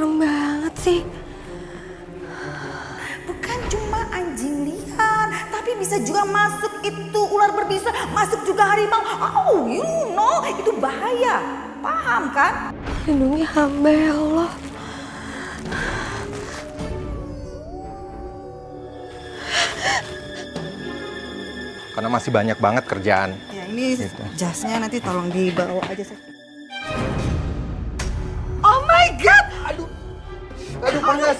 serem banget sih. Bukan cuma anjing liar, tapi bisa juga masuk itu ular berbisa, masuk juga harimau. Oh, you know, itu bahaya. Paham kan? Lindungi hamba ya Allah. Karena masih banyak banget kerjaan. Ya ini Gitu. jasnya nanti tolong dibawa aja. Oh my God! Aduh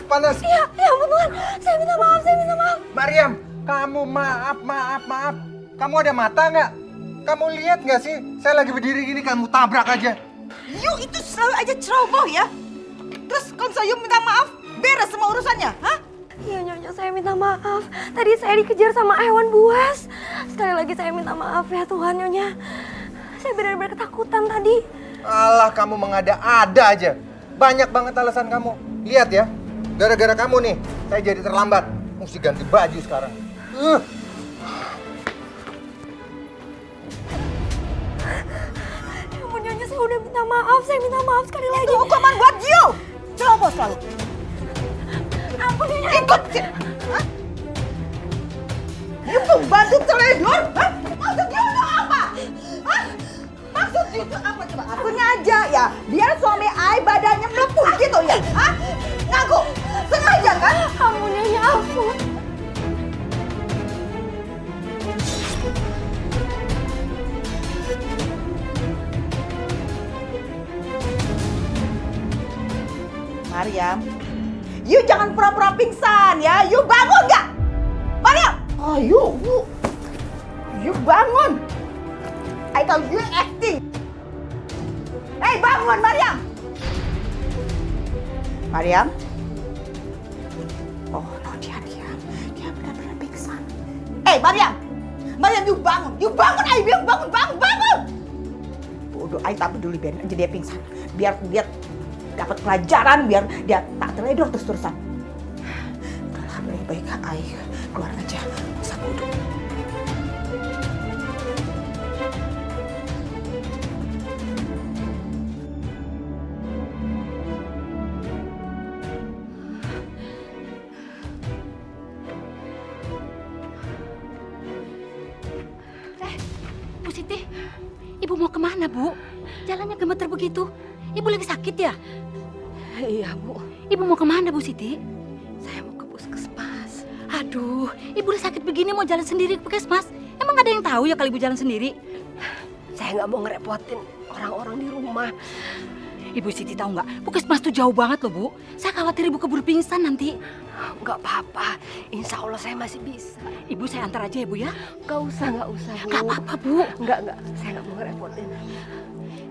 panas. Ya ampun Tuhan, saya minta maaf. Mariam, kamu maaf. Kamu ada mata nggak? Kamu lihat nggak sih? Saya lagi berdiri gini, kamu tabrak aja. You itu selalu aja ceroboh ya. Terus kalau saya minta maaf, beres semua urusannya, hah? Iya Nyonya, saya minta maaf. Tadi saya dikejar sama hewan buas. Sekali lagi saya minta maaf ya Tuhan Nyonya. Saya benar-benar ketakutan tadi. Alah, kamu mengada-ada aja. Banyak banget alasan kamu. Lihat ya, gara-gara kamu nih, saya jadi terlambat. Mesti ganti baju sekarang. Ya ampun Nyonya, saya udah minta maaf. Saya minta maaf sekali lagi. Itu hukuman buat you. Ceroboh selalu. Ampun Nyonya. Ikut. Hah? You pembantu teledor? Hah? Maksud you itu apa? Hah? Maksud you itu apa coba? Sengaja ya, biar suami I badannya melepuh gitu ya? Hah? Ngaku? Sengaja kan? Ampun Nyonya, ampun. Mariam, you jangan pura-pura pingsan ya. You bangun nggak? Mariam! Oh, you bangun. I thought you acting. Hey, bangun Mariam! Mariam? Oh, no, dia benar-benar pingsan. Hey, Mariam! Mariam, you bangun, I bilang bangun! Bodoh, I tak peduli, biarin aja dia pingsan. Biar dia dapat pelajaran, biar dia tak teledor terus-terusan. Udahlah, baik-baik, I keluar aja. Masa bodoh. Bu Siti, Ibu mau kemana, Bu? Jalannya gemeter begitu. Ibu lagi sakit ya? Iya Bu, Ibu mau kemana, Bu Siti? saya mau ke puskesmas. Aduh, Ibu udah sakit begini mau jalan sendiri ke puskesmas? Emang ada yang tahu ya kalau Ibu jalan sendiri? Saya nggak mau ngerepotin orang-orang di rumah. Ibu Siti tahu nggak? Puskesmas tuh jauh banget loh, Bu. Saya khawatir Ibu keburu pingsan nanti. Nggak apa-apa, insya Allah saya masih bisa. Ibu saya antar aja ya, Bu ya? Nggak usah Bu. Nggak apa-apa, Bu. Nggak, saya nggak mau ngerepotin.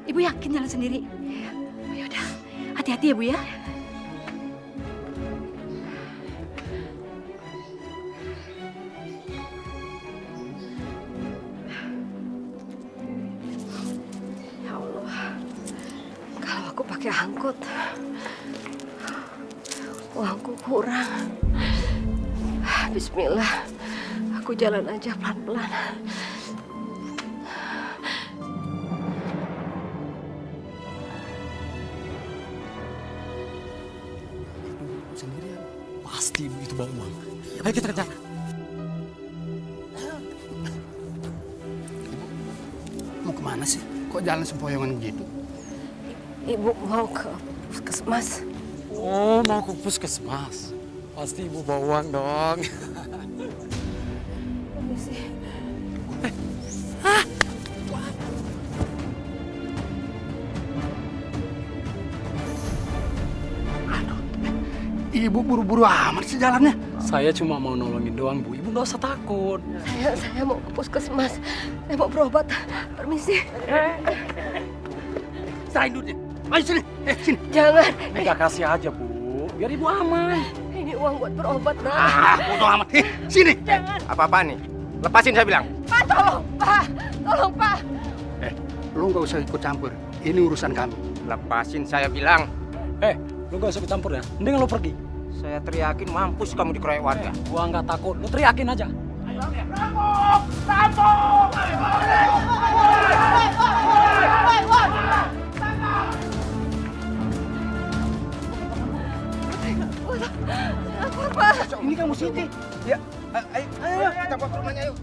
Ibu yakin jalan sendiri? Oh, yaudah, hati-hati ya, Bu ya. Ya Allah, kalau aku pakai angkot, uangku kurang. Bismillah, aku jalan aja pelan-pelan. Sendirian. Pasti ibu itu bawa uang. Ayo kita kejar. Mau kemana sih? Kok jalan sempoyongan gitu? Ibu mau ke puskesmas. Oh, mau ke puskesmas. Pasti ibu bawa uang dong. Permisi. Ibu buru-buru amat sih jalannya. Saya cuma mau nolongin doang, Bu. Ibu nggak usah takut. Saya mau ke puskesmas. Saya mau berobat. Permisi. Serahin duitnya. Ayo sini. Sini. Jangan. Udah kasih aja, Bu. Biar ibu aman. Ini uang buat berobat, Nak. Bodo amat. Sini. Jangan. Apa-apaan nih? Lepasin saya bilang. Pak, tolong, Pak. Tolong, Pak. Lu nggak usah ikut campur. Ini urusan kami. Lepasin saya bilang. Lu nggak usah ikut campur ya. Mending lu pergi. Saya teriakin mampus kamu dikeroyok warga. Gua nggak takut. Lu teriakin aja. Ini kamu Siti. Ya, ayo kita bawa ke rumahnya yuk.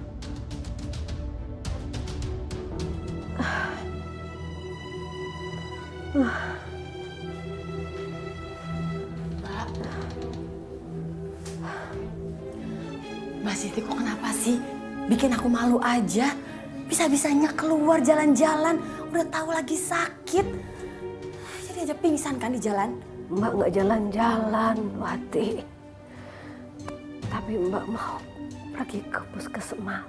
Mbak Siti kok kenapa sih? Bikin aku malu aja. Bisa-bisanya keluar jalan-jalan, udah tahu lagi sakit. Jadi aja pingsan kan di jalan. Mbak nggak jalan-jalan, Wati. Tapi Mbak mau pergi ke puskesmas.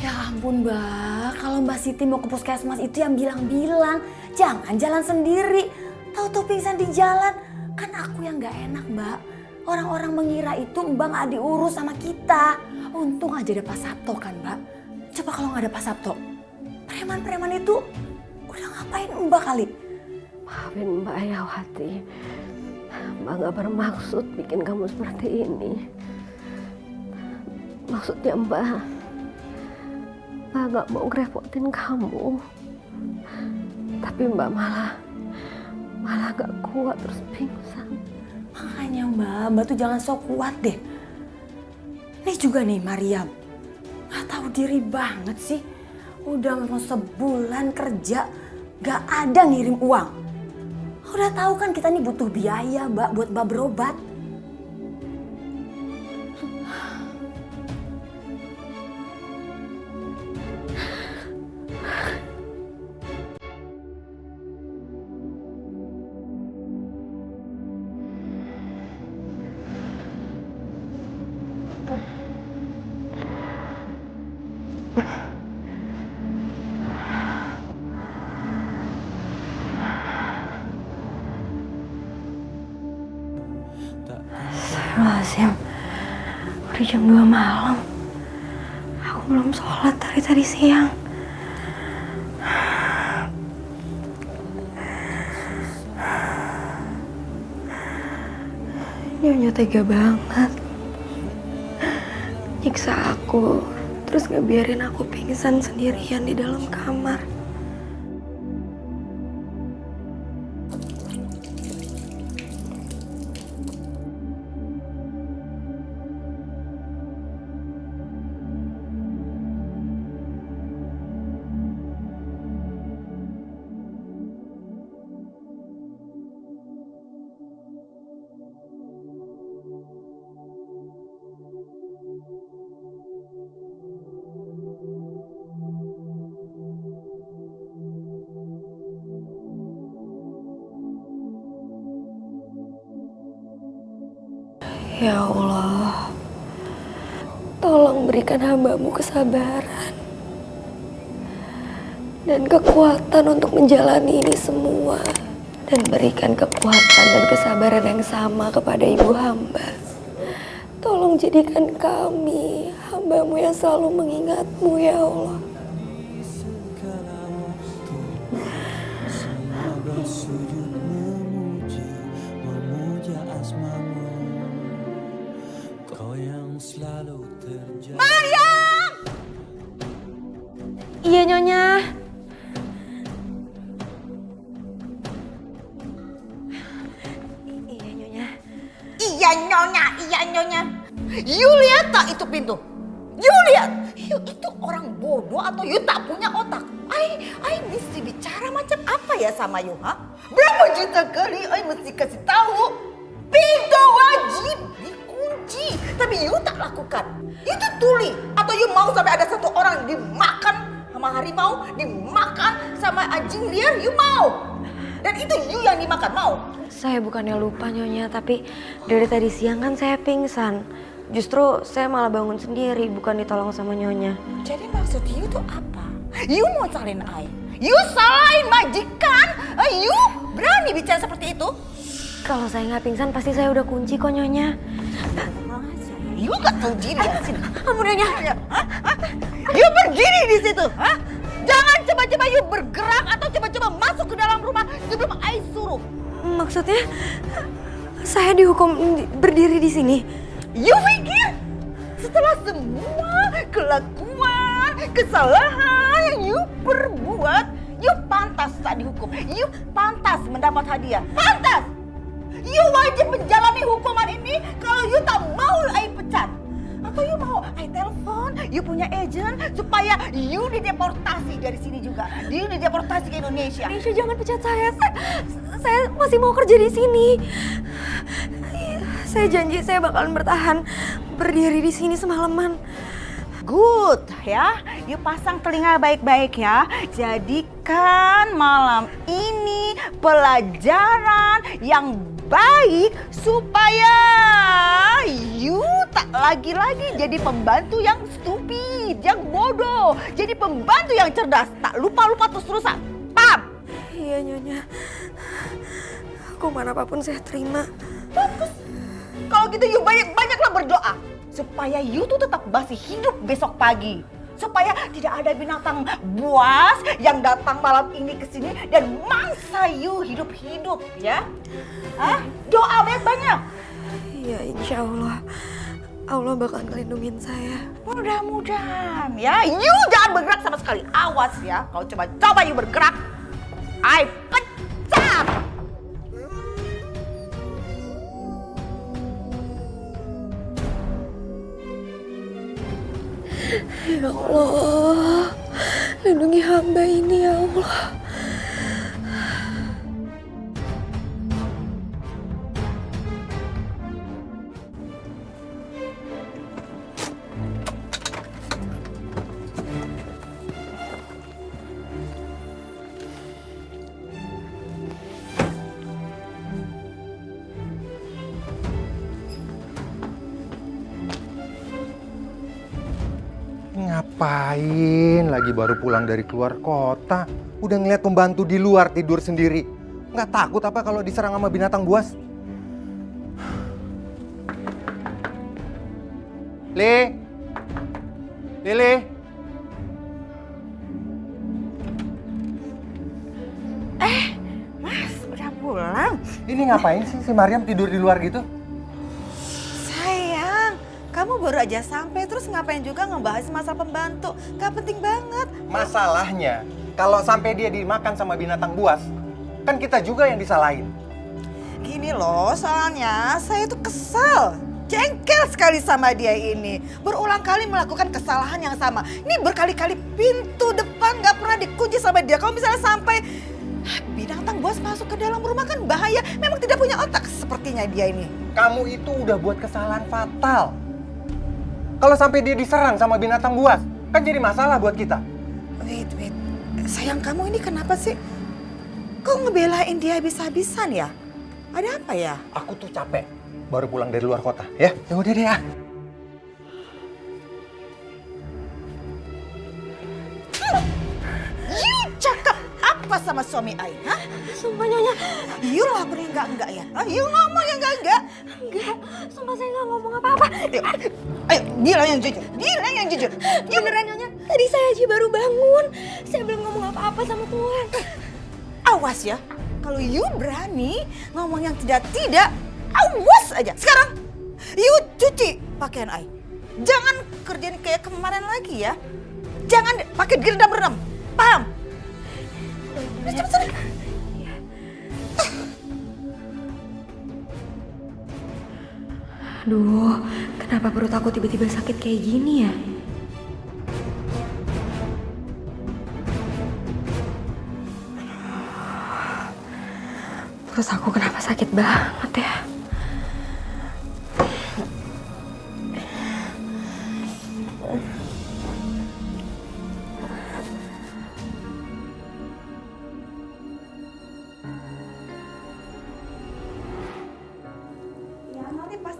Ya ampun Mbak, kalau Mbak Siti mau ke puskesmas itu yang bilang-bilang. Jangan jalan sendiri. Tahu-tahu pingsan di jalan. Kan aku yang nggak enak Mbak. Orang-orang mengira itu Mbak nggak diurus sama kita. Untung aja ada Pak Sabto kan Mbak. Coba kalau nggak ada Pak Sabto, preman-preman itu udah ngapain Mbak kali? Maafin Mbak ya Wati. Mbak nggak bermaksud bikin kamu seperti ini. Maksudnya Mbak nggak mau ngerepotin kamu. Tapi Mbak malah nggak kuat terus pingsan. Makanya Mbak tuh jangan sok kuat deh. Ini juga nih Mariam, nggak tahu diri banget sih. Udah mau sebulan kerja, nggak ada ngirim uang. Udah tahu kan kita nih butuh biaya Mbak buat Mbak berobat. Astagfirullahaladzim, udah jam 2 malam. Aku belum sholat dari tadi siang. Nyonya tega banget. Nyiksa aku, terus ngebiarin aku pingsan sendirian di dalam kamar. Ya Allah, tolong berikan hamba-Mu kesabaran dan kekuatan untuk menjalani ini semua. Dan berikan kekuatan dan kesabaran yang sama kepada ibu hamba. Tolong jadikan kami hamba-Mu yang selalu mengingat-Mu ya Allah. Mariam! Iya Nyonya. Iya Nyonya. Iya nyonya. You lihat tak itu pintu? You lihat? You itu orang bodoh atau you tak punya otak? I mesti bicara macam apa ya sama you, ha? Berapa juta kali I mesti kasih tahu? Pintu wajib dikunci, tapi you tak lakukan. Itu tuli atau you mau sampai ada satu orang dimakan sama harimau, dimakan sama anjing liar, you mau? Dan itu you yang dimakan, mau? Saya bukannya lupa Nyonya, tapi dari tadi siang kan saya pingsan. Justru saya malah bangun sendiri, bukan ditolong sama Nyonya. Jadi maksud you tuh apa? You mau salahin I? You salahin majikan? You berani bicara seperti itu? Kalau saya nggak pingsan pasti saya udah kunci kok Nyonya. You gak tahu diri di sini. Ampun Nyonya. You berdiri di situ. Hah? Jangan coba-coba you bergerak atau coba-coba masuk ke dalam rumah sebelum I suruh. Maksudnya saya dihukum berdiri di sini. You pikir setelah semua kelakuan, kesalahan yang you perbuat, you pantas tak dihukum. You pantas mendapat hadiah. Pantas! You wajib menjalani hukuman ini. Kalau you tak mau I I telepon, you punya agent supaya you dideportasi dari sini juga. You dideportasi ke Indonesia. Aisyah, jangan pecat saya. Saya masih mau kerja di sini. Saya janji saya bakalan bertahan berdiri di sini semalaman. Good ya, you pasang telinga baik-baik ya. Jadikan malam ini pelajaran yang baik supaya you tak lagi-lagi jadi pembantu yang stupid, yang bodoh. Jadi pembantu yang cerdas, tak lupa-lupa terus-terusan. Paham? Iya, Nyonya. Hukuman apapun saya terima. Bagus. Kalau gitu you banyak-banyaklah berdoa. Supaya you tuh tetap masih hidup besok pagi. Supaya tidak ada binatang buas yang datang malam ini ke sini dan mangsa you hidup-hidup ya. Hah? Doa banyak-banyak. Iya, insya Allah. Allah bakal ngelindungin saya. Mudah-mudahan ya. You jangan bergerak sama sekali. Awas ya. Kalau coba you bergerak, I pecat. Ya Allah, lindungi hamba ini ya Allah. Ngapain lagi baru pulang dari keluar kota? Udah ngeliat pembantu di luar tidur sendiri. Nggak takut apa kalau diserang sama binatang buas? Lele. Mas, udah pulang? Ini ngapain sih si Mariam tidur di luar gitu? Sayang, kamu baru aja sampai terus ngapain juga ngebahas masalah pembantu? Gak penting banget. Masalahnya, kalau sampai dia dimakan sama binatang buas, kan kita juga yang disalahin. Gini loh, soalnya saya tuh kesal. Jengkel sekali sama dia ini. Berulang kali melakukan kesalahan yang sama. Ini berkali-kali pintu depan gak pernah dikunci sama dia. Kalau misalnya sampai binatang buas masuk ke dalam rumah kan bahaya. Memang tidak punya otak sepertinya dia ini. Kamu itu udah buat kesalahan fatal. Kalau sampai dia diserang sama binatang buas, kan jadi masalah buat kita. Wait. Sayang, kamu ini kenapa sih? Kok ngebelain dia habis-habisan ya? Ada apa ya? Aku tuh capek, baru pulang dari luar kota, ya? Ya udah deh ya. You cakap apa sama suami Ai? Hah? Sumpah, Nyonya. You lapar yang enggak ya? Hah? You ngomong yang enggak? Enggak, sumpah saya nggak ngomong apa-apa. Ayo, bilang yang jujur. Bilang yang jujur. Ya beneran, Nyonya. Tadi saya aja baru bangun. Saya belum ngomong apa-apa sama Tuhan. Awas ya. Kalau you berani ngomong yang tidak, awas aja. Sekarang, you cuci pakaian Ai. Jangan kerjain kayak kemarin lagi ya. Jangan pakai direndam-rendam. Paham? Cepet sana. Aduh, kenapa perut aku tiba-tiba sakit kayak gini ya? Perut aku kenapa sakit banget ya?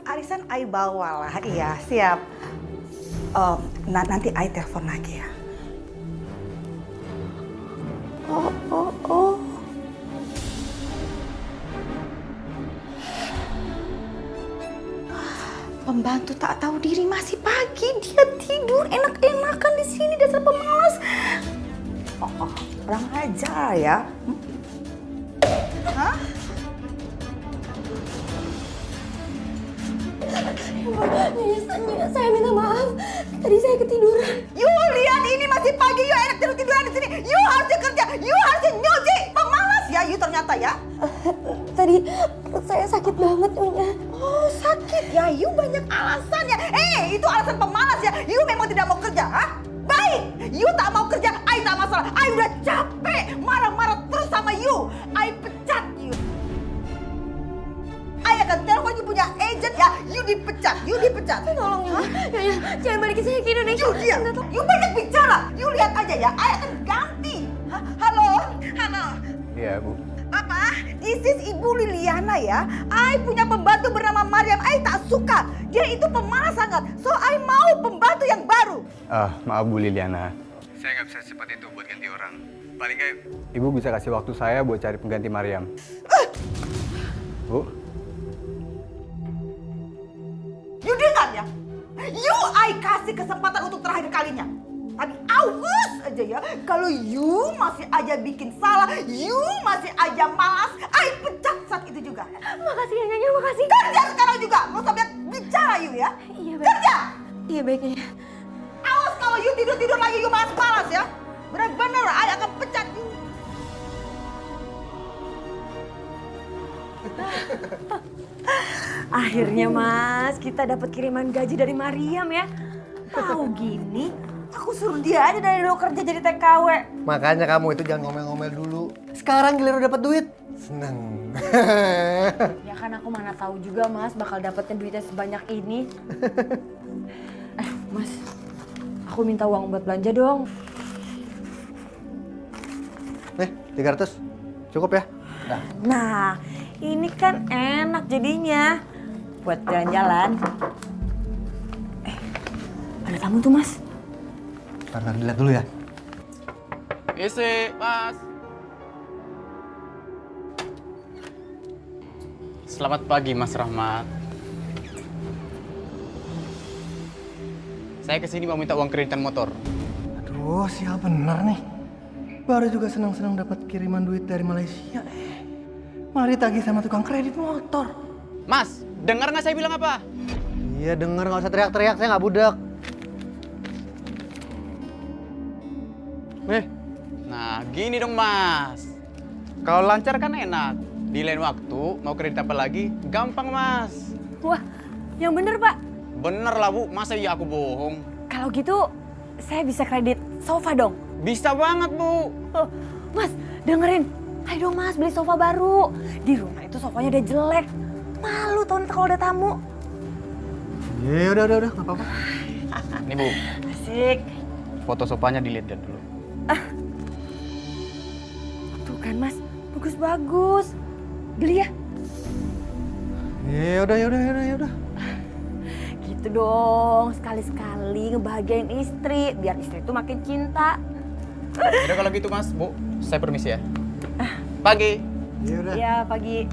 Arisan Ai bawa lah, iya siap. Nanti Ai telepon lagi ya. Oh. Pembantu tak tahu diri, masih pagi dia tidur enak-enakan di sini, dasar pemalas. Kurang ajar ya. Hah? Nyonya, saya minta maaf. Tadi saya ketiduran. You lihat ini masih pagi, you enak tidur-tiduran di sini. You harus kerja, you harus nyuci. Pemalas ya you ternyata ya. Tadi perut saya sakit banget Nyonya. Oh sakit ya, you banyak alasannya. Itu alasan pemalas ya. You memang tidak mau kerja, ha? Baik, you tak mau kerja, I tak masalah. I udah capek marah-marah terus sama you. I pecat you. I akan telepon you punya agent ya. You dipecat. Tolong Nyonya, jangan balikin saya ke Indonesia. You diam. You banyak bicara. You lihat aja ya, I akan ganti. Halo. Iya, Bu. Papa, this is Ibu Liliana ya. I punya pembantu bernama Mariam. I tak suka. Dia itu pemalas sangat. So I mau pembantu yang baru. Maaf Bu Liliana. Saya nggak bisa secepat itu buat ganti orang. Paling nggak Ibu bisa kasih waktu saya buat cari pengganti Mariam. Bu? You dengar ya? You I kasih kesempatan untuk terakhir kalinya. Tapi awas aja ya, kalau you masih aja bikin salah, you masih aja malas, I pecat saat itu juga. Makasih ya Nyonya, makasih. Kerja sekarang juga, nggak usah banyak bicara you ya. Iya baik. Kerja. Iya baik Nyonya. Awas kalau you tidur-tidur lagi, you malas-malas ya. Bener-bener, I akan pecat you. Akhirnya Mas, kita dapat kiriman gaji dari Mariam ya. Tahu gini, aku suruh dia aja dari dulu kerja jadi TKW. Makanya kamu itu jangan ngomel-ngomel dulu. Sekarang giliran dapat duit, seneng. Ya kan aku mana tahu juga Mas bakal dapetin duitnya sebanyak ini. Mas, aku minta uang buat belanja dong. Nih, 300. Cukup ya? Nah, ini kan enak jadinya buat jalan-jalan. Ada tamu tuh Mas. Ntar dilihat dulu ya. Isi, Mas. Selamat pagi, Mas Rahmat. Saya kesini mau minta uang kreditan motor. Aduh, sial bener nih. Baru juga senang-senang dapat kiriman duit dari Malaysia. Malah ditagih sama tukang kredit motor. Mas, dengar nggak saya bilang apa? Iya denger, nggak usah teriak-teriak, saya nggak budak. Nah, gini dong, Mas. Kalau lancar kan enak. Di lain waktu, mau kredit apa lagi, gampang, Mas. Wah, yang bener Pak. Bener lah, Bu. Masa iya aku bohong? Kalau gitu, saya bisa kredit sofa dong. Bisa banget, Bu. Oh, Mas, dengerin. Ayo dong Mas, beli sofa baru. Di rumah itu sofanya udah jelek. Malu tau ntar kalau ada tamu. Ya udah, nggak apa-apa. Nih, Bu. Asik. Foto sofanya dilihat dulu. Tuh kan Mas, bagus-bagus. Beli ya? Ya udah. Gitu dong, sekali-sekali ngebahagiain istri. Biar istri itu makin cinta. Udah kalau gitu, Mas, Bu. Saya permisi ya. Pagi. Ya udah. Ya, pagi.